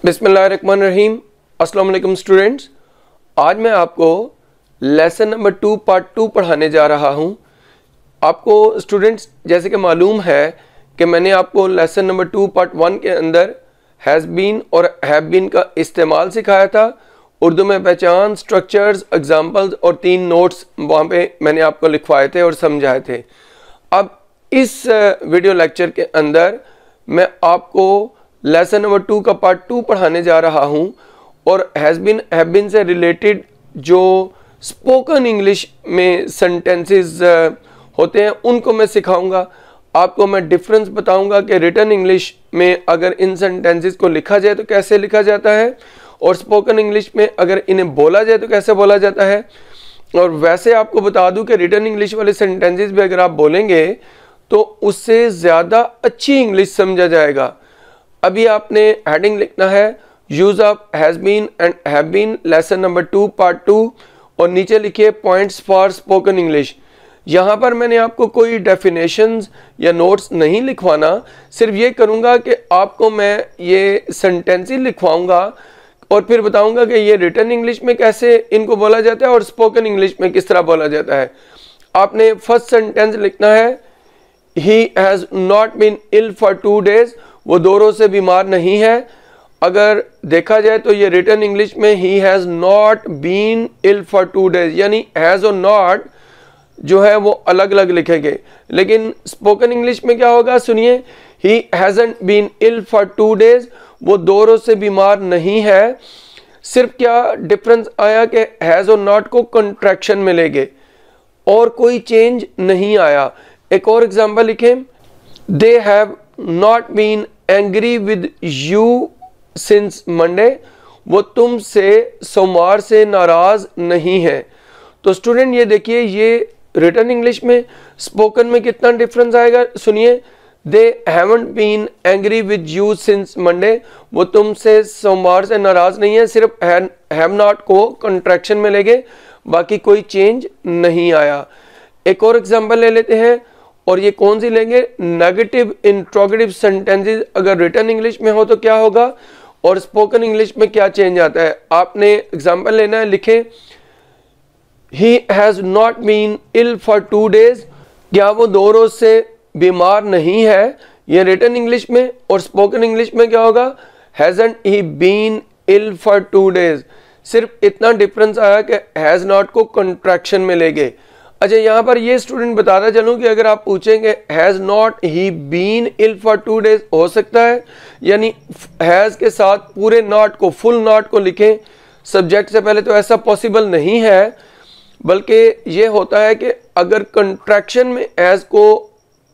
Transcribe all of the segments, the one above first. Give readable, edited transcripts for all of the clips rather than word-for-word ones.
बिस्मिल्लाहिर्रहमानिर्रहीम। अस्सलाम वालेकुम स्टूडेंट्स, आज मैं आपको लेसन नंबर 2 पार्ट 2 पढ़ाने जा रहा हूं। आपको स्टूडेंट्स जैसे कि मालूम है कि मैंने आपको लेसन नंबर 2 पार्ट 1 के अंदर हैज़ बीन और हैव बीन का इस्तेमाल सिखाया था। उर्दू में पहचान, स्ट्रक्चर्स, एग्जाम्पल्स और 3 नोट्स वहाँ पे मैंने आपको लिखवाए थे और समझाए थे। अब इस वीडियो लेक्चर के अंदर मैं आपको लेसन नंबर 2 का पार्ट 2 पढ़ाने जा रहा हूं और हैज़ बीन हैव बीन से रिलेटेड जो स्पोकन इंग्लिश में सेंटेंसेस होते हैं उनको मैं सिखाऊंगा। आपको मैं डिफरेंस बताऊंगा कि रिटन इंग्लिश में अगर इन सेंटेंसेस को लिखा जाए तो कैसे लिखा जाता है और स्पोकन इंग्लिश में अगर इन्हें बोला जाए तो कैसे बोला जाता है। और वैसे आपको बता दूं कि रिटन इंग्लिश वाले सेंटेंसेस भी अगर आप बोलेंगे तो उससे ज़्यादा अच्छी इंग्लिश समझा जाएगा। अभी आपने हेडिंग लिखना है use of has been and have been lesson number 2 part 2 और नीचे लिखिए पॉइंट्स फॉर स्पोकन इंग्लिश। यहाँ पर मैंने आपको कोई डेफिनेशंस या नोट्स नहीं लिखवाना, सिर्फ ये करूँगा कि आपको मैं ये सेंटेंस ही लिखवाऊँगा और फिर बताऊँगा कि ये रिटन इंग्लिश में कैसे इनको बोला जाता है और स्पोकन इंग्लिश में किस तरह बोला जाता है। आपने फर्स्ट सेंटेंस लिखना है he has not been ill for 2 days, वो 2 रोज से बीमार नहीं है। अगर देखा जाए तो ये रिटन इंग्लिश में he has not been ill for 2 days, यानी हैज़ और नॉट जो है वो अलग अलग लिखेंगे। लेकिन स्पोकन इंग्लिश में क्या होगा, सुनिए, he hasn't been ill for 2 days, वो 2 रोज से बीमार नहीं है। सिर्फ क्या डिफरेंस आया कि हैज़ और नॉट को कंट्रैक्शन में लेंगे और कोई चेंज नहीं आया। एक और एग्जाम्पल लिखें, they have not been angry with you since Monday, वो तुमसे सोमवार से नाराज नहीं है। तो स्टूडेंट ये देखिए, ये रिटन इंग्लिश में स्पोकन में कितना डिफरेंस आएगा। सुनिए, they haven't been angry with you since Monday, वो तुमसे सोमवार से नाराज नहीं है। सिर्फ हैव नॉट को कंट्रैक्शन में लेंगे, बाकी कोई चेंज नहीं आया। एक और एग्जांपल ले लेते हैं और ये कौन सी लेंगे, नेगेटिव इंट्रोगेटिव सेंटेंसेस अगर रिटन इंग्लिश में हो तो क्या होगा और स्पोकन इंग्लिश में क्या चेंज आता है। आपने एग्जांपल लेना है, लिखें he has not been ill for 2 days, क्या वो 2 रोज से बीमार नहीं है, ये रिटन इंग्लिश में। और स्पोकन इंग्लिश में क्या होगा, hasn't he been ill for 2 days। सिर्फ इतना डिफरेंस आया कि हैज़ नॉट को कंट्रैक्शन में लेंगे। अच्छा, यहाँ पर ये स्टूडेंट बताता चलूँ कि अगर आप पूछेंगे has not he been ill for 2 days, हो सकता है यानी हैज़ के साथ पूरे नॉट को, फुल नॉट को लिखें सब्जेक्ट से पहले, तो ऐसा पॉसिबल नहीं है। बल्कि ये होता है कि अगर कंट्रैक्शन में हैज़ को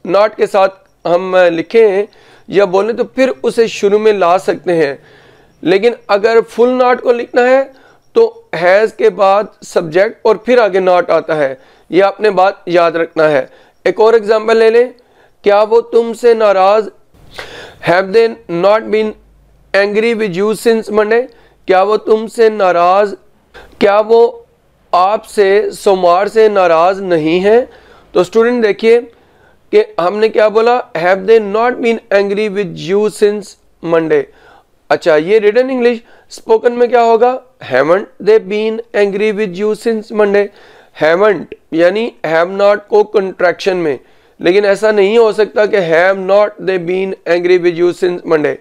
नॉट के साथ हम लिखें या बोलें तो फिर उसे शुरू में ला सकते हैं। लेकिन अगर फुल नॉट को लिखना है तो हैज़ के बाद सब्जेक्ट और फिर आगे नॉट आता है, ये आपने बात याद रखना है। एक और एग्जांपल ले लें, क्या वो तुमसे नाराज, have they not been angry with you since Monday, क्या वो तुमसे नाराज, क्या वो आपसे सोमवार से नाराज नहीं है। तो स्टूडेंट देखिए कि हमने क्या बोला, have they not been angry with you since Monday. अच्छा, ये रिटन इंग्लिश। स्पोकन में क्या होगा, haven't they been angry with you since Monday. Haven't यानी हैव नॉट को कंट्रैक्शन में, लेकिन ऐसा नहीं हो सकता कि have not they been angry with you since Monday.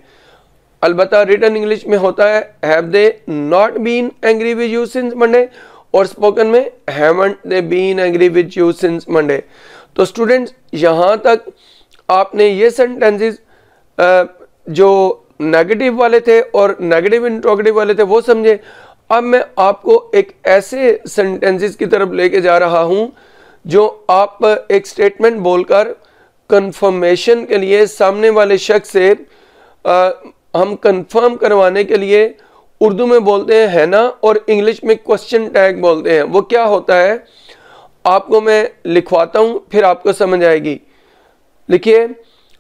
अलबत्ता रिटन इंग्लिश में होता है have they not been angry with you since Monday और स्पोकन में haven't they been angry with you since Monday. तो स्टूडेंट्स, यहाँ तक आपने ये सेंटेंसेस जो नेगेटिव वाले थे और नेगेटिव इंट्रोगेटिव वाले थे वो समझे। अब मैं आपको एक ऐसे सेंटेंसेस की तरफ लेके जा रहा हूं जो आप एक स्टेटमेंट बोलकर कंफर्मेशन के लिए सामने वाले शख्स से हम कंफर्म करवाने के लिए उर्दू में बोलते हैं है ना, और इंग्लिश में क्वेश्चन टैग बोलते हैं। वो क्या होता है आपको मैं लिखवाता हूं, फिर आपको समझ आएगी। लिखिए,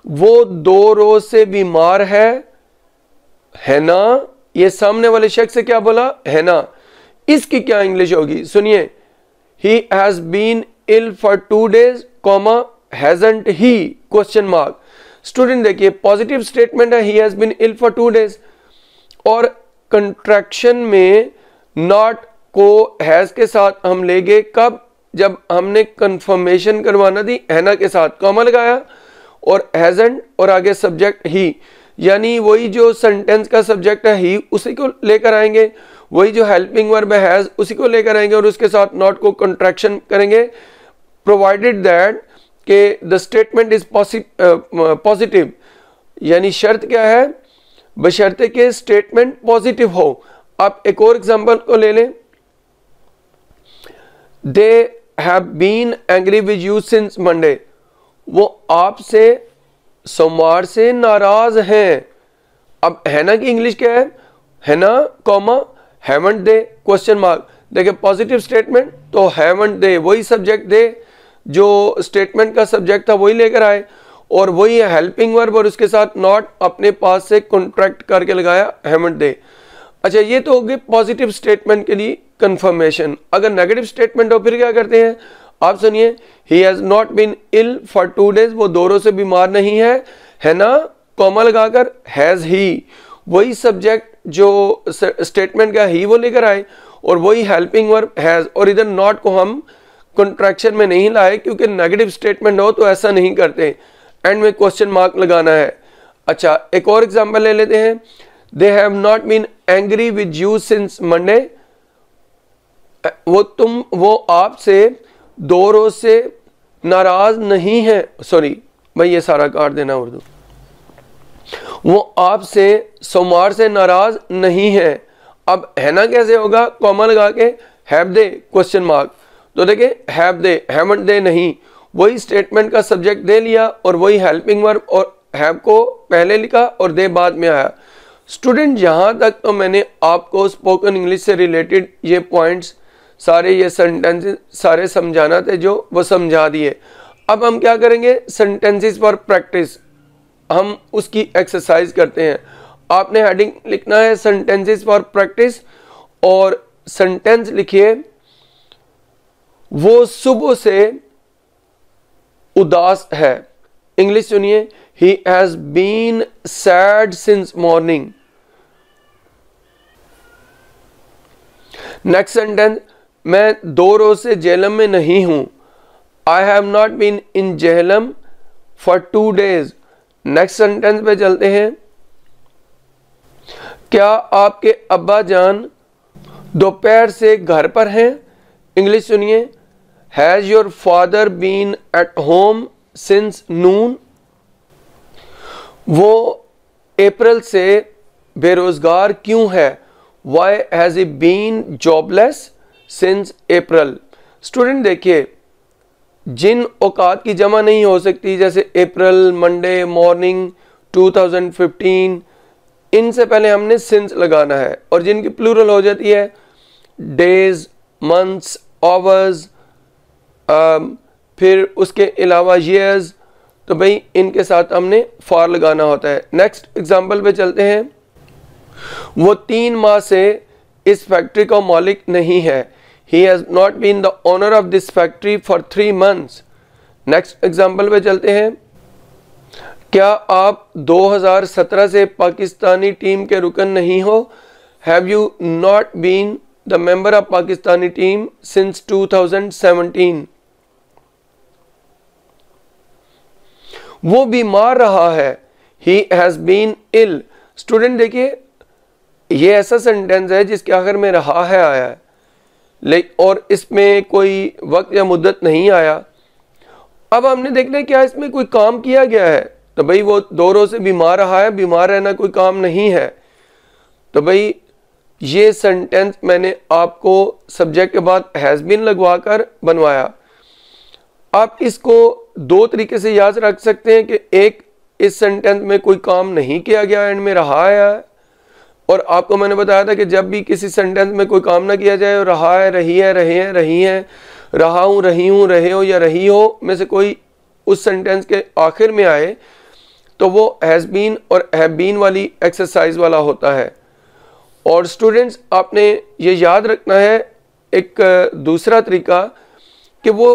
वो 2 रोज से बीमार है ना, ये सामने वाले शख्स से क्या बोला, है ना। इसकी क्या इंग्लिश होगी, सुनिए, he has been ill for 2 days, hasn't he, question mark. Student देखिए, पॉजिटिव स्टेटमेंट है, he has been ill for 2 days और कंट्रैक्शन में नॉट को हैज के साथ हम ले गए कब, जब हमने कंफर्मेशन करवाना थी हैना के साथ, कॉमा लगाया और हैजंट और आगे सब्जेक्ट ही, यानी वही जो सेंटेंस का सब्जेक्ट है ही उसी को लेकर आएंगे, वही जो हेल्पिंग वर्ब है हैज उसी को लेकर आएंगे और उसके साथ नॉट को कंट्रैक्शन करेंगे, प्रोवाइडेड दैट कि द स्टेटमेंट इज पॉजिटिव, यानी शर्त क्या है, बशर्ते के स्टेटमेंट पॉजिटिव हो। आप एक और एग्जांपल को ले लें, they have been angry with you since Monday, वो आपसे सोमवार से नाराज हैं। अब हैना की इंग्लिश क्या है, हैना कॉमा हैवंट दे क्वेश्चन मार्क, देखिए पॉजिटिव स्टेटमेंट तो हैवंट दे, वही सब्जेक्ट दे जो स्टेटमेंट का सब्जेक्ट था वही लेकर आए, और वही हेल्पिंग वर्ब और उसके साथ नॉट अपने पास से कॉन्ट्रैक्ट करके लगाया हैवंट दे। अच्छा, ये तो होगी पॉजिटिव स्टेटमेंट के लिए कंफर्मेशन। अगर नेगेटिव स्टेटमेंट हो फिर क्या करते हैं, आप सुनिए, he has not been ill for 2 days, वो 2 रोज से बीमार नहीं है ना, कॉमा लगाकर हैज ही, वही सब्जेक्ट जो स्टेटमेंट का ही वो लेकर आए और वही हेल्पिंग वर्ब हैज, और इधर नॉट को हम कंट्रैक्शन में नहीं लाए क्योंकि नेगेटिव स्टेटमेंट हो तो ऐसा नहीं करते, एंड में क्वेश्चन मार्क लगाना है। अच्छा, एक और एग्जांपल ले लेते हैं, they have not been angry with you since Monday, वो आपसे 2 रोज से नाराज नहीं है, सॉरी भाई ये सारा काट देना उर्दू, वो आपसे सोमवार से नाराज नहीं है। अब है ना कैसे होगा, कॉमा लगा के हैव दे क्वेश्चन मार्क, तो देखिए हैव दे हैवंट दे नहीं, वही स्टेटमेंट का सब्जेक्ट दे लिया और वही हेल्पिंग वर्ब और हैव को पहले लिखा और दे बाद में आया। स्टूडेंट, यहाँ तक तो मैंने आपको स्पोकन इंग्लिश से रिलेटेड ये पॉइंट्स सारे, ये सेंटेंसेस सारे समझाना थे जो वो समझा दिए। अब हम क्या करेंगे, सेंटेंसेस फॉर प्रैक्टिस, हम उसकी एक्सरसाइज करते हैं। आपने हेडिंग लिखना है सेंटेंसेस फॉर प्रैक्टिस और सेंटेंस लिखिए, वो सुबह से उदास है। इंग्लिश सुनिए, he has been sad since morning. Next sentence, मैं 2 रोज से जेहलम में नहीं हूं। I have not been in Jhelum for 2 days। Next sentence पे चलते हैं, क्या आपके अब्बा जान दोपहर से घर पर हैं। इंग्लिश सुनिए, has your father been at home since noon. वो अप्रैल से बेरोजगार क्यों है, why has he been jobless since April. Student देखिए, जिन औकात की जमा नहीं हो सकती जैसे अप्रैल, मंडे, मॉर्निंग, 2015, इनसे पहले हमने सिंस लगाना है, और जिनकी प्लूरल हो जाती है डेज, मंथ्स, आवर्स, फिर उसके अलावा ईयर्स, तो भाई इनके साथ हमने फॉर लगाना होता है। नेक्स्ट एग्जांपल पे चलते हैं, वो 3 माह से इस फैक्ट्री का मालिक नहीं है। He has not been the owner of this factory for 3 months। Next example पे चलते हैं, क्या आप 2017 से पाकिस्तानी टीम के रुकन नहीं हो। Have you not been the member of Pakistani team since 2017। वो बीमार रहा है, He has been ill। Student देखिए, ये ऐसा सेंटेंस है जिसके आखिर में रहा है आया है, और इसमें कोई वक्त या मुद्दत नहीं आया। अब हमने देखना है क्या इसमें कोई काम किया गया है, तो भाई वो 2 रोज से बीमार रहा है, बीमार रहना कोई काम नहीं है। तो भाई ये सेंटेंस मैंने आपको सब्जेक्ट के बाद हैज बीन लगवा कर बनवाया। आप इसको 2 तरीके से याद रख सकते हैं कि एक, इस सेंटेंस में कोई काम नहीं किया गया, एंड में रहा है, और आपको मैंने बताया था कि जब भी किसी सेंटेंस में कोई काम ना किया जाए और रहा है, रही है, रहे हैं, रही हैं, रहा हूं, रही हूं, रहे हो या रही हो में से कोई उस सेंटेंस के आखिर में आए तो वो हैज बीन और हैव बीन वाली एक्सरसाइज वाला होता है। और स्टूडेंट्स, आपने ये याद रखना है एक दूसरा तरीका कि वो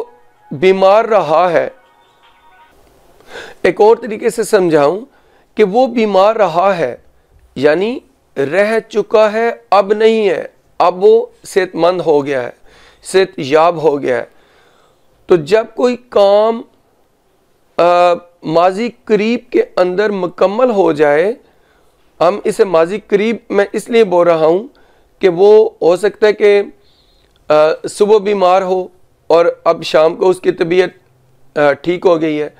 बीमार रहा है। एक और तरीके से समझाऊं कि वो बीमार रहा है, यानी रह चुका है, अब नहीं है, अब वो सेहतमंद हो गया है, सेहतयाब हो गया है। तो जब कोई काम माजी करीब के अंदर मुकम्मल हो जाए, हम इसे माजी करीब मैं इसलिए बोल रहा हूँ कि वो हो सकता है कि सुबह बीमार हो और अब शाम को उसकी तबीयत ठीक हो गई है।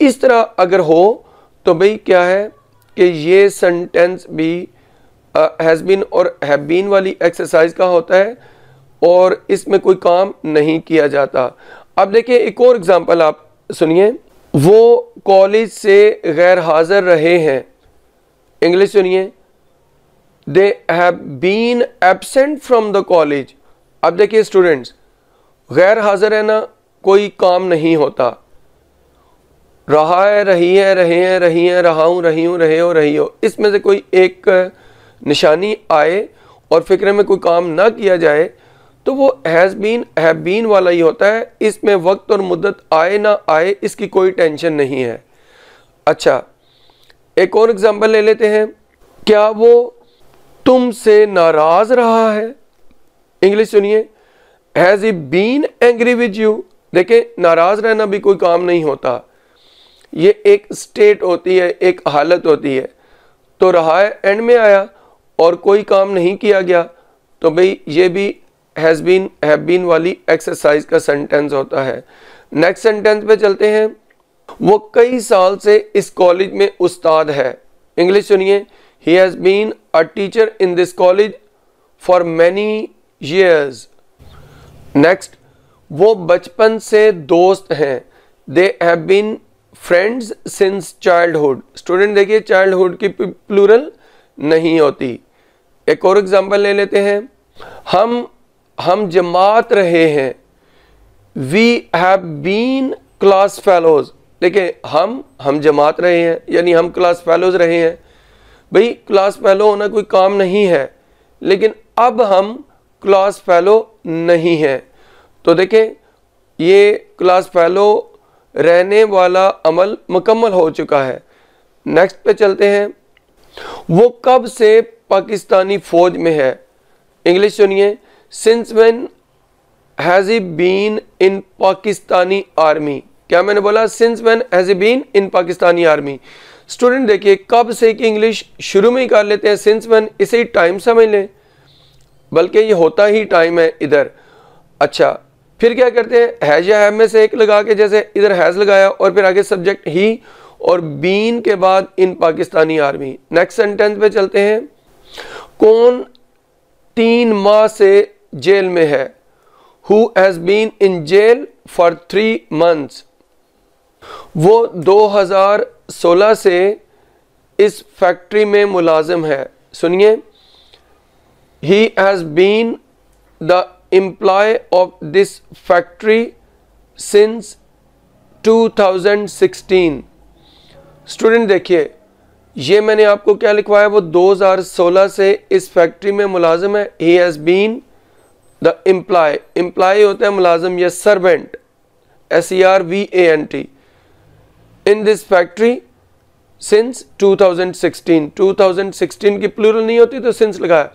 इस तरह अगर हो तो भाई क्या है कि ये सेंटेंस भी हैज़ बीन और हैव बीन वाली एक्सरसाइज का होता है और इसमें कोई काम नहीं किया जाता। अब देखिए एक और एग्जांपल आप सुनिए। वो कॉलेज से गैर हाजिर रहे हैं। इंग्लिश सुनिए, they have been absent from the college. अब देखिए स्टूडेंट्स, गैर हाजिर रहना कोई काम नहीं होता। रहा है, रही है, रहे हैं, रही हैं, रहा हूँ, रही हूँ, रहे हो, रही हो, इसमें से कोई एक निशानी आए और फिक्र में कोई काम ना किया जाए तो वो हैज़ बीन हैव बीन वाला ही होता है। इसमें वक्त और मुद्दत आए ना आए इसकी कोई टेंशन नहीं है। अच्छा, एक और एग्जांपल ले लेते हैं। क्या वो तुमसे नाराज रहा है? इंग्लिश सुनिए, has he been angry with you. देखिए, नाराज रहना भी कोई काम नहीं होता, ये एक स्टेट होती है, एक हालत होती है। तो रहा है एंड में आया और कोई काम नहीं किया गया तो भाई ये भी हैज़ बीन हैव बीन वाली एक्सरसाइज का सेंटेंस होता है। नेक्स्ट सेंटेंस पे चलते हैं। वो कई साल से इस कॉलेज में उस्ताद है। इंग्लिश सुनिए, he has been a teacher in this college for many years. Next, वो बचपन से दोस्त हैं। They have been friends since childhood. Student देखिए, चाइल्डहुड की प्लूरल नहीं होती। एक और एग्जांपल ले लेते हैं। हम जमात रहे हैं। We have been class fellows. देखिए, हम जमात रहे हैं यानी हम क्लास फेलोज रहे हैं। भाई क्लास फेलो होना कोई काम नहीं है, लेकिन अब हम क्लास फेलो नहीं हैं। तो देखें, ये क्लास फेलो रहने वाला अमल मुकम्मल हो चुका है। नेक्स्ट पे चलते हैं। वो कब से पाकिस्तानी फौज में है? इंग्लिश सुनिए, since when has he been in Pakistani army. क्या मैंने बोला? Since when has he been in Pakistani army. Student देखिए, कब से की इंग्लिश शुरू में ही कर लेते हैं, सिंस व्हेन इसे ही टाइम समझ लें, बल्कि ये होता ही टाइम है इधर। अच्छा, फिर क्या करते हैं, हैज या हैव में से एक लगा के, जैसे इधर हैज़ लगाया और फिर आगे सब्जेक्ट ही और बीन के बाद इन पाकिस्तानी आर्मी। नेक्स्ट सेंटेंस पे चलते हैं। कौन 3 माह से जेल में है? Who has been in jail for 3 months? वो 2016 से इस फैक्ट्री में मुलाजिम है। सुनिए, he has been the employee of this factory since 2016। Student देखिए, ये मैंने आपको क्या लिखवाया, वो 2016 से इस फैक्ट्री में मुलाजिम है। he has been the employ, employ होता है मुलाजिम या servant, SERVANT, in this factory since 2016। 2016 की प्लूरल नहीं होती तो सिंस लगाया।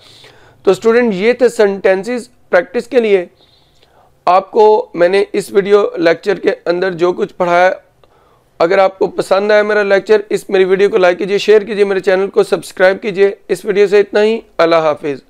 तो स्टूडेंट ये थे सेंटेंसेस प्रैक्टिस के लिए। आपको मैंने इस वीडियो लेक्चर के अंदर जो कुछ पढ़ाया, अगर आपको पसंद आया मेरा लेक्चर, इस मेरी वीडियो को लाइक कीजिए, शेयर कीजिए, मेरे चैनल को सब्सक्राइब कीजिए। इस वीडियो से इतना ही। अल्लाह हाफिज़।